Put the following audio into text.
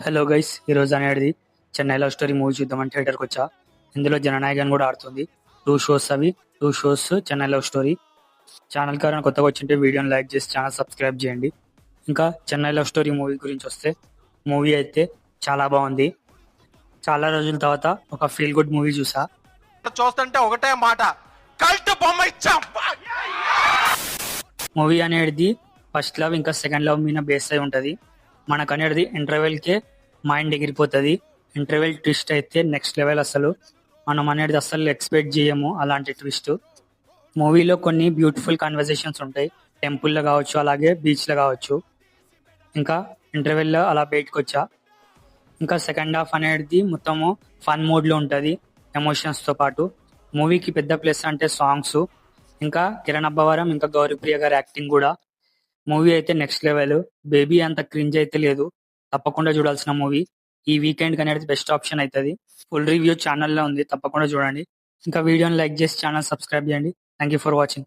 Hello guys, ఈరోజు అనేది Chennai love story movie చూద్దామని థియేటర్కి వచ్చా. ఇందులో జననాయకన్ కూడా ఆడుతుంది. 2 షోస్ అవి, 2 shows Chennai love story. Channel కారణ కొత్తగా వచ్చింటే వీడియోని లైక్ చేసి ఛానల్ సబ్స్క్రైబ్ చేయండి. ఇంకా చెన్నై లవ్ స్టోరీ మూవీ గురించి వస్తే, మూవీ అయితే చాలా బాగుంది. చాలా రోజుల తర్వాత ఒక ఫీల్ గుడ్ మూవీ చూసా. చూస్తుంటే ఒకటే మాట, కల్ట్ బొమ్మ ఇచ్చాం. మూవీ అనేది ఫస్ట్ లవ్ ఇంకా సెకండ్ లవ్ మీద బేస్ అయి ఉంటుంది. మనకు అనేది ఇంటర్వెల్కే మైండ్ ఎగిరిపోతుంది. ఇంటర్వెల్ ట్విస్ట్ అయితే నెక్స్ట్ లెవెల్. అసలు మనం అనేది అసలు ఎక్స్పెక్ట్ చేయము అలాంటి ట్విస్ట్. మూవీలో కొన్ని బ్యూటిఫుల్ కన్వర్జేషన్స్ ఉంటాయి, టెంపుల్లో కావచ్చు, అలాగే బీచ్లో కావచ్చు. ఇంకా ఇంటర్వెల్లో అలా బయటకు వచ్చా. ఇంకా సెకండ్ హాఫ్ అనేది మొత్తము ఫన్ మోడ్లో ఉంటుంది, ఎమోషన్స్తో పాటు. మూవీకి పెద్ద ప్లస్ అంటే సాంగ్స్, ఇంకా కిరణ్ అబ్బవరం ఇంకా గౌరీప్రియ గారి యాక్టింగ్ కూడా. మూవీ అయితే నెక్స్ట్ లెవెల్. బేబీ అంత క్రింజ్ అయితే లేదు, తప్పకుండా చూడాల్సిన మూవీ. ఈ వీకెండ్ అనేది బెస్ట్ ఆప్షన్ అవుతుంది. ఫుల్ రివ్యూ ఛానల్లో ఉంది, తప్పకుండా చూడండి. ఇంకా వీడియోని లైక్ చేసి ఛానల్ సబ్స్క్రైబ్ చేయండి. Thank you for watching.